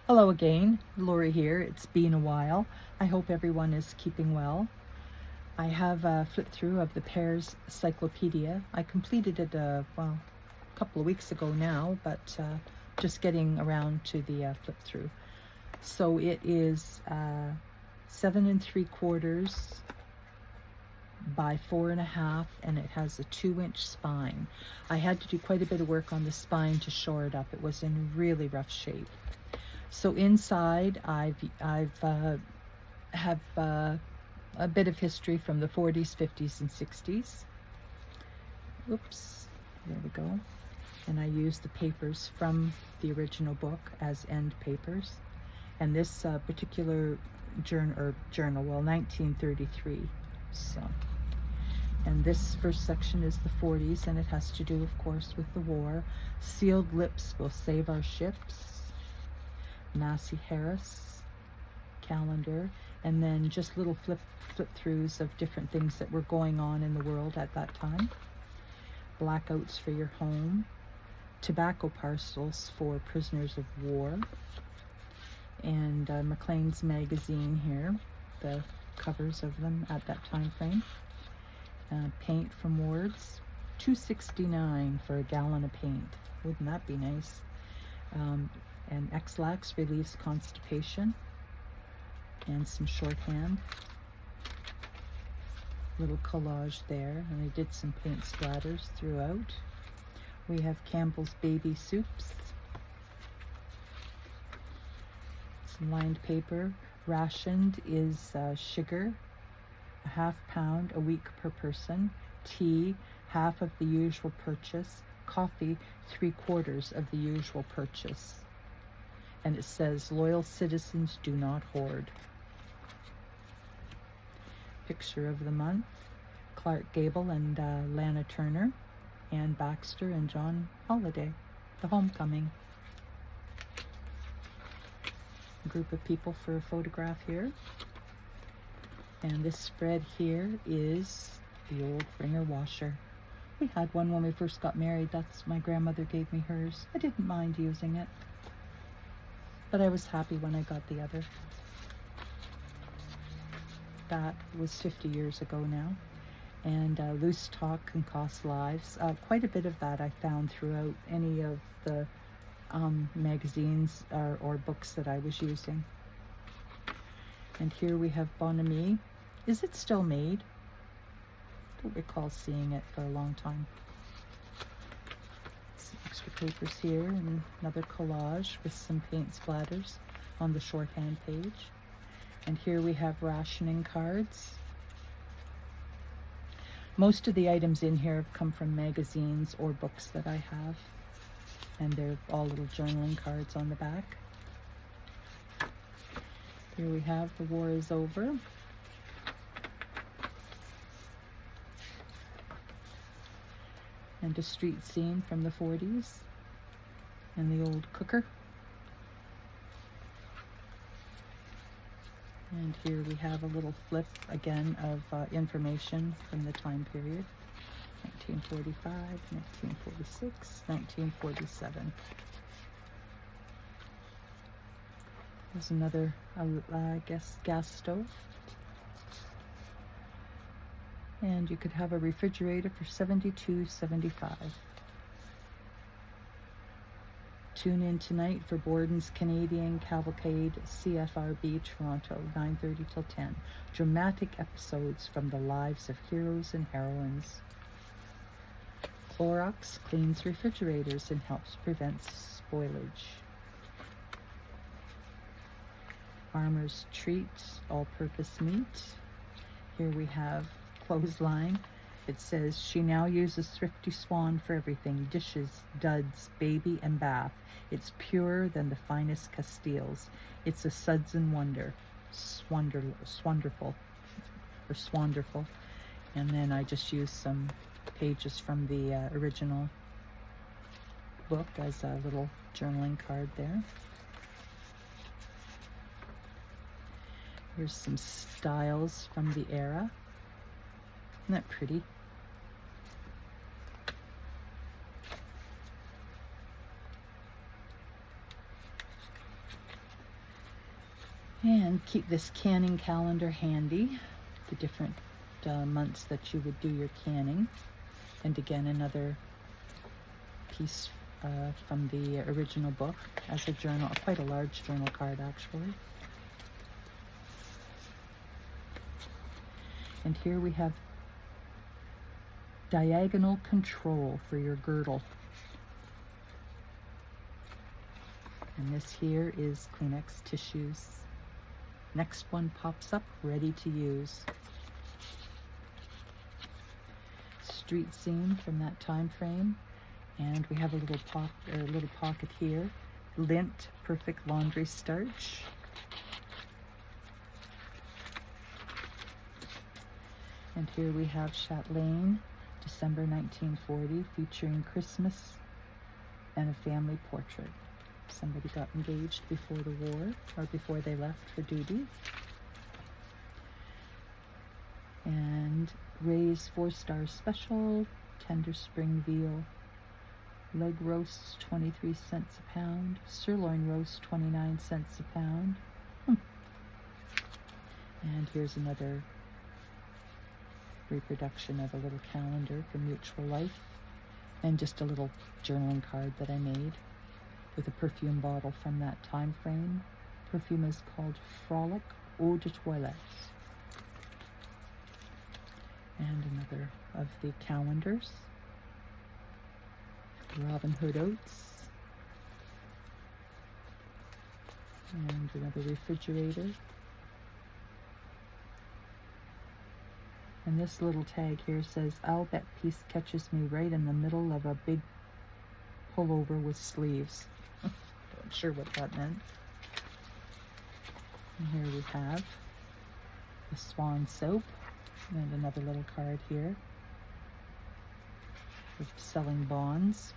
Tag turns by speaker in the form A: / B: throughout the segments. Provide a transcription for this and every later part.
A: Hello again, Lori here. It's been a while. I hope everyone is keeping well. I have a flip through of the Pears Cyclopedia. I completed it, a couple of weeks ago now, but just getting around to the flip through. So it is 7 3/4 by 4.5, and it has a 2-inch spine. I had to do quite a bit of work on the spine to shore it up. It was in really rough shape. So inside, I have a bit of history from the 40s, 50s, and 60s. Oops, there we go. And I used the papers from the original book as end papers. And this particular journal, well, 1933. So, and this first section is the 40s, and it has to do, of course, with the war. Sealed lips will save our ships. Massey Harris calendar, and then just little flip throughs of different things that were going on in the world at that time. Blackouts for your home, tobacco parcels for prisoners of war, and Maclean's magazine here, the covers of them at that time frame. Paint from Wards, $2.69 for a gallon of paint. Wouldn't that be nice? And X-Lax relieves constipation, and some shorthand. Little collage there, and I did some paint splatters throughout. We have Campbell's Baby Soups, some lined paper. Rationed is sugar, a ½ pound a week per person. Tea, half of the usual purchase. Coffee, 3/4 of the usual purchase. And it says, loyal citizens do not hoard. Picture of the month, Clark Gable and Lana Turner, Ann Baxter and John Holliday, the homecoming. A group of people for a photograph here. And this spread here is the old wringer washer. We had one when we first got married. That's my grandmother gave me hers. I didn't mind using it, but I was happy when I got the other. That was 50 years ago now. And Loose Talk Can Cost Lives. Quite a bit of that I found throughout any of the magazines or books that I was using. And here we have Bonamy. Is it still made? I don't recall seeing it for a long time. Some extra papers here, and another collage with some paint splatters on the shorthand page. And here we have rationing cards. Most of the items in here have come from magazines or books that I have, and they're all little journaling cards on the back. Here we have The War is Over. And a street scene from the 40s, and the old cooker. And here we have a little flip again of information from the time period, 1945, 1946, 1947. There's another, I guess, gas stove. And you could have a refrigerator for $72.75. Tune in tonight for Borden's Canadian Cavalcade, CFRB Toronto, 9:30 till 10. Dramatic episodes from the lives of heroes and heroines. Clorox cleans refrigerators and helps prevent spoilage. Farmer's Treat, all-purpose meat. Here we have clothesline. It says, she now uses Thrifty Swan for everything: dishes, duds, baby, and bath. It's purer than the finest Castiles. It's a suds and wonder. Swanderful. And then I just used some pages from the original book as a little journaling card there. Here's some styles from the era. Isn't that pretty? And keep this canning calendar handy, the different months that you would do your canning. And again, another piece from the original book as a journal, quite a large journal card actually. And here we have diagonal control for your girdle. And this here is Kleenex tissues. Next one pops up, ready to use. Street scene from that time frame. And we have a little pocket here. Lint Perfect Laundry Starch. And here we have Chatelaine, December 1940, featuring Christmas and a family portrait. Somebody got engaged before the war, or before they left for duty. And Ray's 4-star special, tender spring veal. Leg roast, 23 cents a pound. Sirloin roast, 29 cents a pound. And here's another reproduction of a little calendar from Mutual Life. And just a little journaling card that I made with a perfume bottle from that time frame. Perfume is called Frolic Eau de Toilette. And another of the calendars. Robin Hood Oats. And another refrigerator. And this little tag here says, "I'll bet piece catches me right in the middle of a big pullover with sleeves." Not sure what that meant. And here we have the Swan soap. And another little card here with selling bonds.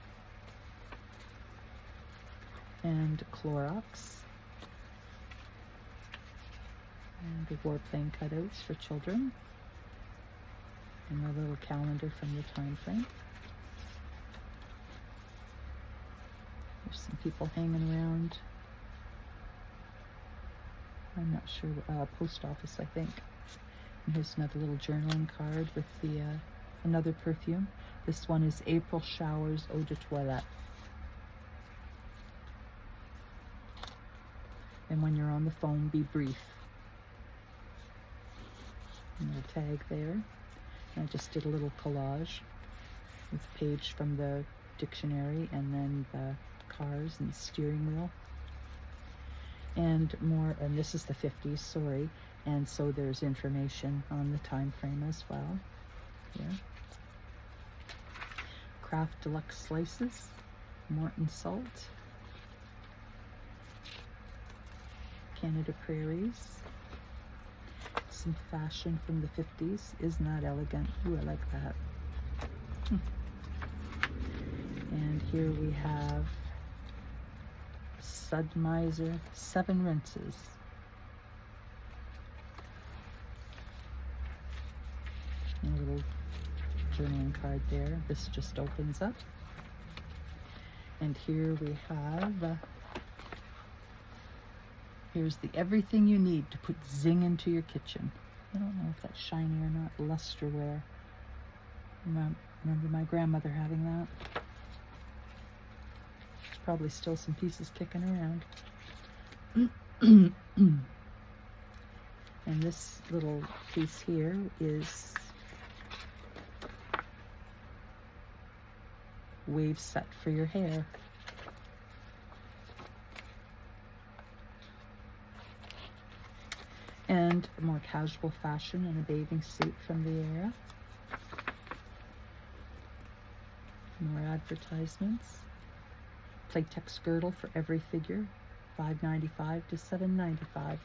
A: And Clorox. And the warplane cutouts for children. And a little calendar from the time frame. There's some people hanging around. I'm not sure, post office, I think. And here's another little journaling card with the another perfume. This one is April Showers Eau de Toilette. And when you're on the phone, be brief. And a tag there. And I just did a little collage with a page from the dictionary and then the cars and the steering wheel. And more, and this is the 50s, sorry. And so there's information on the time frame as well. Here. Kraft Deluxe Slices, Morton Salt, Canada Prairies, some fashion from the 50s. Isn't that elegant? Ooh, I like that. And here we have Sudmiser 7 rinses. And a little journaling card there. This just opens up. And here we have, here's the everything you need to put zing into your kitchen. I don't know if that's shiny or not. Lusterware. Remember my grandmother having that? There's probably still some pieces kicking around. And this little piece here is wave set for your hair. And more casual fashion in a bathing suit from the era. More advertisements. Playtex girdle for every figure, $5.95 to $7.95.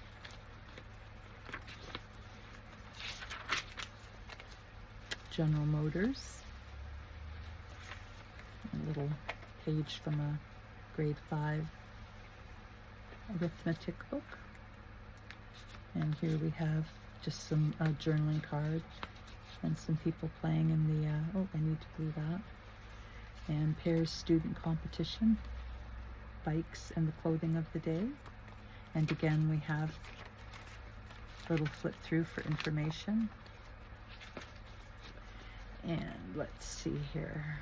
A: General Motors. A little page from a grade 5 arithmetic book. And here we have just some journaling card and some people playing in the, oh, I need to glue that. And Pears student competition, bikes and the clothing of the day. And again, we have Little flip through for information. And let's see here.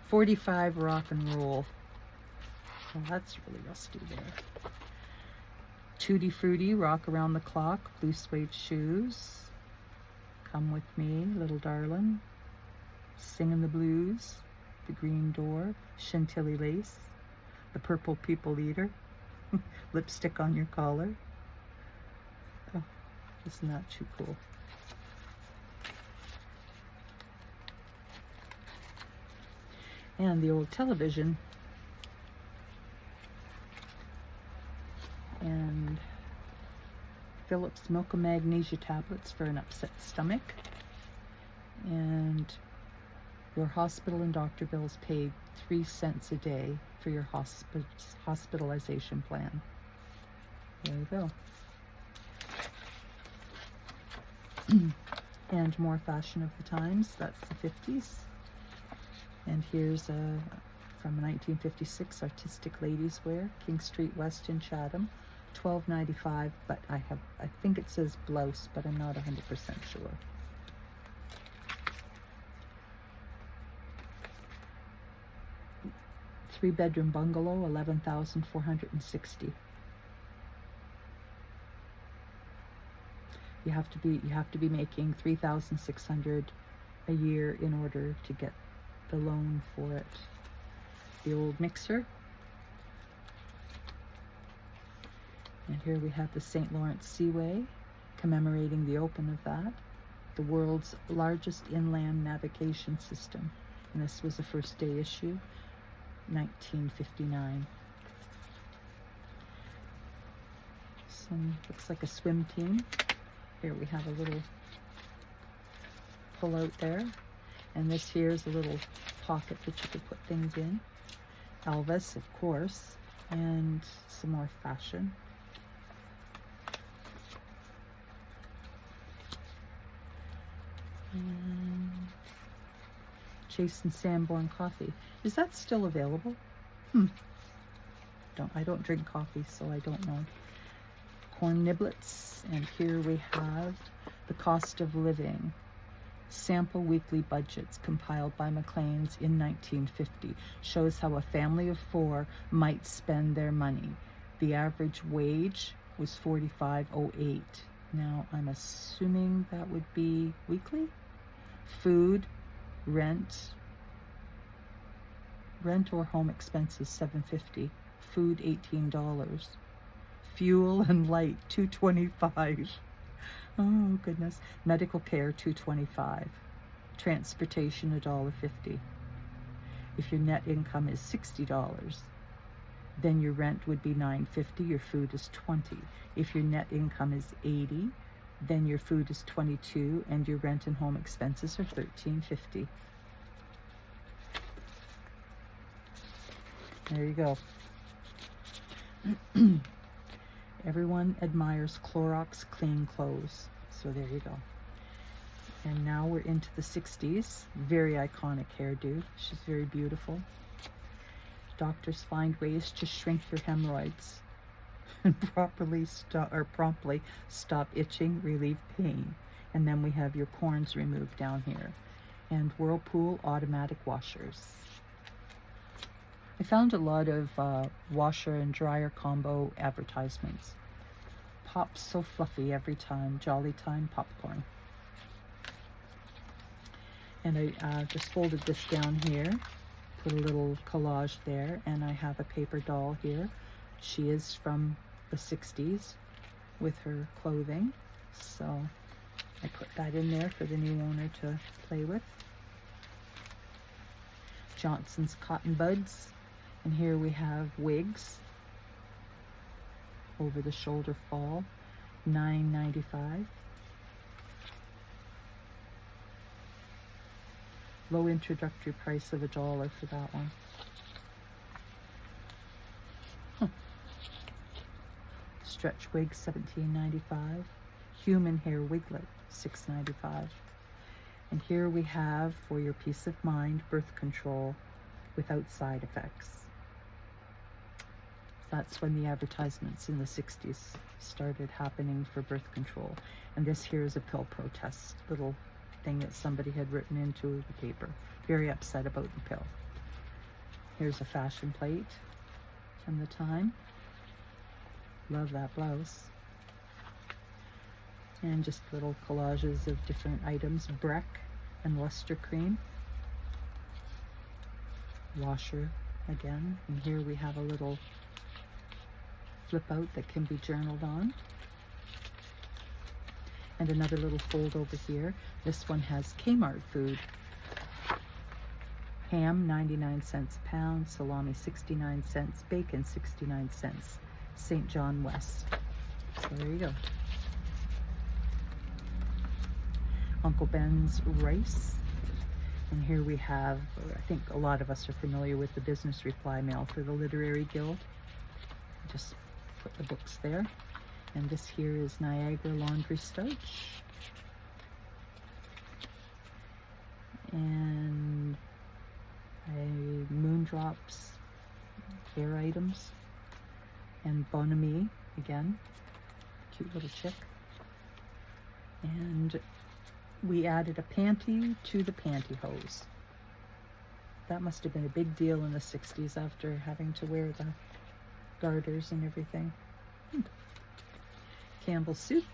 A: 45 rock and roll. Well, that's really rusty there. Tutti Frutti, rock around the clock, blue suede shoes. Come with me, little darling. Singing the blues. The green door, Chantilly lace. The purple people eater. Lipstick on your collar. Oh, isn't that too cool? And the old television. And Phillips Milk and Magnesia tablets for an upset stomach. And your hospital and doctor bills paid 3 cents a day for your hospitalization plan. There you go. And more fashion of the times. That's the 50s. And here's a from 1956 artistic ladies wear, King Street West in Chatham, $12.95. But I think it says blouse, but I'm not 100% sure. Three-bedroom bungalow, $11,460. You have to be making $3,600 a year in order to get the loan for it. The old mixer. And here we have the St. Lawrence Seaway, commemorating the open of that. The world's largest inland navigation system. And this was a first day issue, 1959. Looks like a swim team. Here we have a little pull out there. And this here is a little pocket that you could put things in. Elvis, of course, and some more fashion. And Chase and Sanborn coffee. Is that still available? I don't drink coffee, so I don't know. Corn niblets, and here we have the cost of living. Sample weekly budgets compiled by Maclean's in 1950 shows how a family of 4 might spend their money. The average wage was $45.08. Now I'm assuming that would be weekly. Food, rent or home expenses $7.50. Food $18. Fuel and light $2.25. Oh goodness. Medical care $2.25. Transportation $1.50. If your net income is $60, then your rent would be $9.50. Your food is $20. If your net income is $80, then your food is $22, and your rent and home expenses are $13.50. There you go. Everyone admires Clorox clean clothes. So there you go. And now we're into the 60s. Very iconic hairdo. She's very beautiful. Doctors find ways to shrink your hemorrhoids and promptly stop itching, relieve pain. And then we have your corns removed down here. And Whirlpool automatic washers. I found a lot of washer and dryer combo advertisements. Pops so fluffy every time. Jolly Time popcorn. And I just folded this down here, put a little collage there, and I have a paper doll here. She is from the 60s with her clothing, so I put that in there for the new owner to play with. Johnson's Cotton Buds. And here we have wigs, over the shoulder fall, $9.95. Low introductory price of $1 for that one. Stretch wig, $17.95. Human hair wiglet, $6.95. And here we have, for your peace of mind, birth control without side effects. That's when the advertisements in the 60s started happening for birth control. And this here is a pill protest, little thing that somebody had written into the paper. Very upset about the pill. Here's a fashion plate from the time. Love that blouse. And just little collages of different items. Breck and luster cream. Washer again. And here we have a little flip out that can be journaled on. And another little fold over here. This one has Kmart food. Ham 99 cents a pound, salami 69 cents, bacon 69 cents. St. John West. So there you go. Uncle Ben's rice. And here we have, I think a lot of us are familiar with the business reply mail for the Literary Guild. Just put the books there. And this here is Niagara laundry starch. And Moondrops hair items. And Bonami again, cute little chick. And we added a panty to the pantyhose. That must have been a big deal in the 60s after having to wear the garters and everything. Campbell's soup.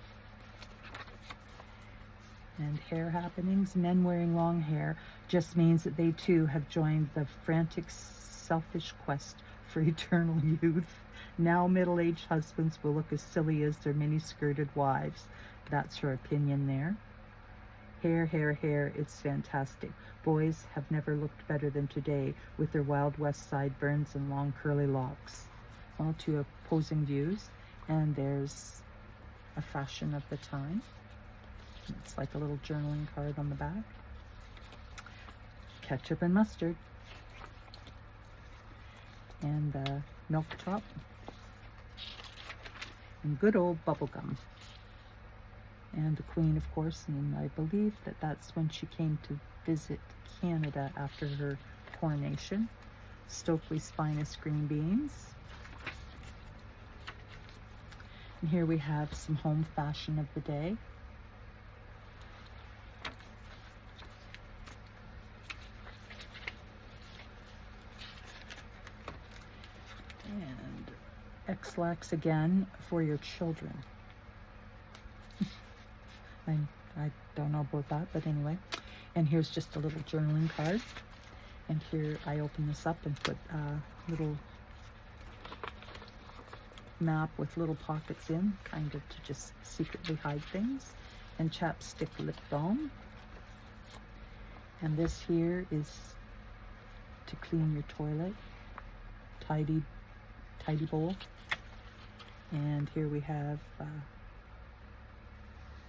A: And hair happenings. Men wearing long hair just means that they too have joined the frantic, selfish quest for eternal youth. Now middle-aged husbands will look as silly as their mini-skirted wives. That's her opinion there. Hair, hair, hair, it's fantastic. Boys have never looked better than today with their Wild West sideburns and long curly locks. Well, two opposing views. And there's a fashion of the time. It's like a little journaling card on the back. Ketchup and mustard. And milk top. And good old bubble gum. And the Queen, of course, and I believe that that's when she came to visit Canada after her coronation. Stokely's finest green beans. And here we have some home fashion of the day. And X-Lax again for your children. I don't know about that, but anyway. And here's just a little journaling card. And here I open this up and put a little map with little pockets in, kind of to just secretly hide things. And chapstick lip balm. And this here is to clean your toilet. Tidy bowl. And here we have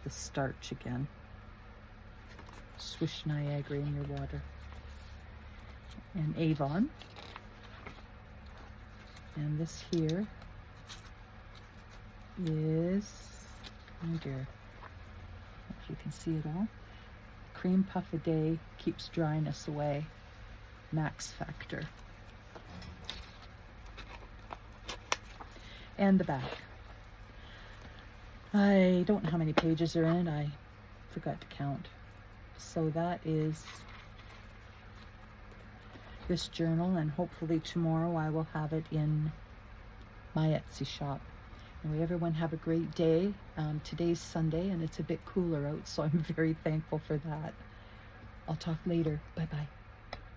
A: the starch again. Swish Niagara in your water. And Avon. And this here is, oh dear, if you can see it all. Cream puff a day keeps dryness away. Max Factor. And the back. I don't know how many pages are in it. I forgot to count. So that is this journal, and hopefully tomorrow I will have it in my Etsy shop. Anyway, everyone have a great day. Today's Sunday and it's a bit cooler out, so I'm very thankful for that. I'll talk later. Bye-bye.